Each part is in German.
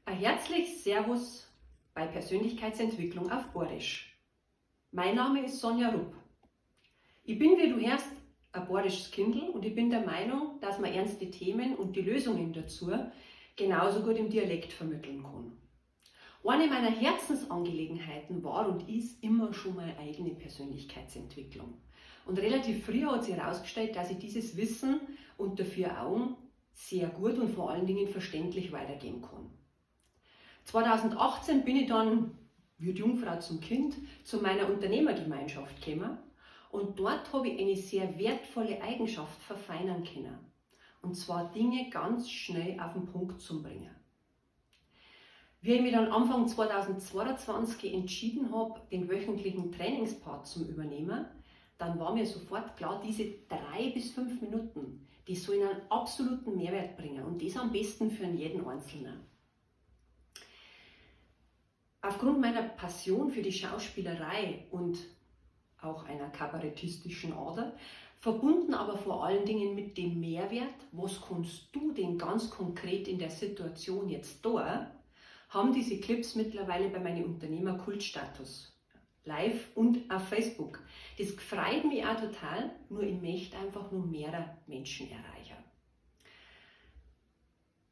Ein herzliches Servus bei Persönlichkeitsentwicklung auf Borisch. Mein Name ist Sonja Rupp. Ich bin, wie du hörst, ein borisches Kindl und ich bin der Meinung, dass man ernste Themen und die Lösungen dazu genauso gut im Dialekt vermitteln kann. Eine meiner Herzensangelegenheiten war und ist immer schon meine eigene Persönlichkeitsentwicklung. Und relativ früh hat sich herausgestellt, dass ich dieses Wissen unter 4 Augen sehr gut und vor allen Dingen verständlich weitergeben kann. 2018 bin ich dann, wie die Jungfrau zum Kind, zu meiner Unternehmergemeinschaft gekommen und dort habe ich eine sehr wertvolle Eigenschaft verfeinern können. Und zwar Dinge ganz schnell auf den Punkt zu bringen. Wie ich mich dann Anfang 2022 entschieden habe, den wöchentlichen Trainingspart zu übernehmen, dann war mir sofort klar, diese 3 bis 5 Minuten, die sollen einen absoluten Mehrwert bringen und das am besten für jeden Einzelnen. Aufgrund meiner Passion für die Schauspielerei und auch einer kabarettistischen Ader, verbunden aber vor allen Dingen mit dem Mehrwert, was kannst du denn ganz konkret in der Situation jetzt tun, haben diese Clips mittlerweile bei meinem Unternehmer Kultstatus. Live und auf Facebook. Das freut mich auch total, nur ich möchte einfach nur mehr Menschen erreichen.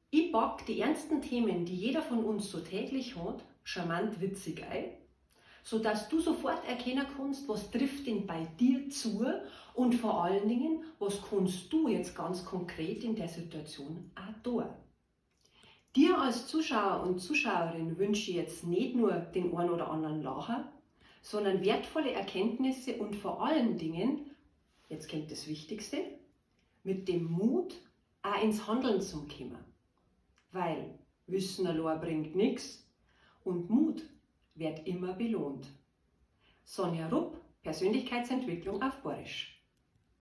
Ich packe die ernsten Themen, die jeder von uns so täglich hat, charmant witzig ein, sodass du sofort erkennen kannst, was trifft denn bei dir zu und vor allen Dingen, was kannst du jetzt ganz konkret in der Situation auch tun. Dir als Zuschauer und Zuschauerin wünsche ich jetzt nicht nur den einen oder anderen Lacher, sondern wertvolle Erkenntnisse und vor allen Dingen, jetzt kommt das Wichtigste, mit dem Mut auch ins Handeln zu kommen. Weil Wissen allein bringt nichts und Mut wird immer belohnt. Sonja Rupp, Persönlichkeitsentwicklung auf Borisch.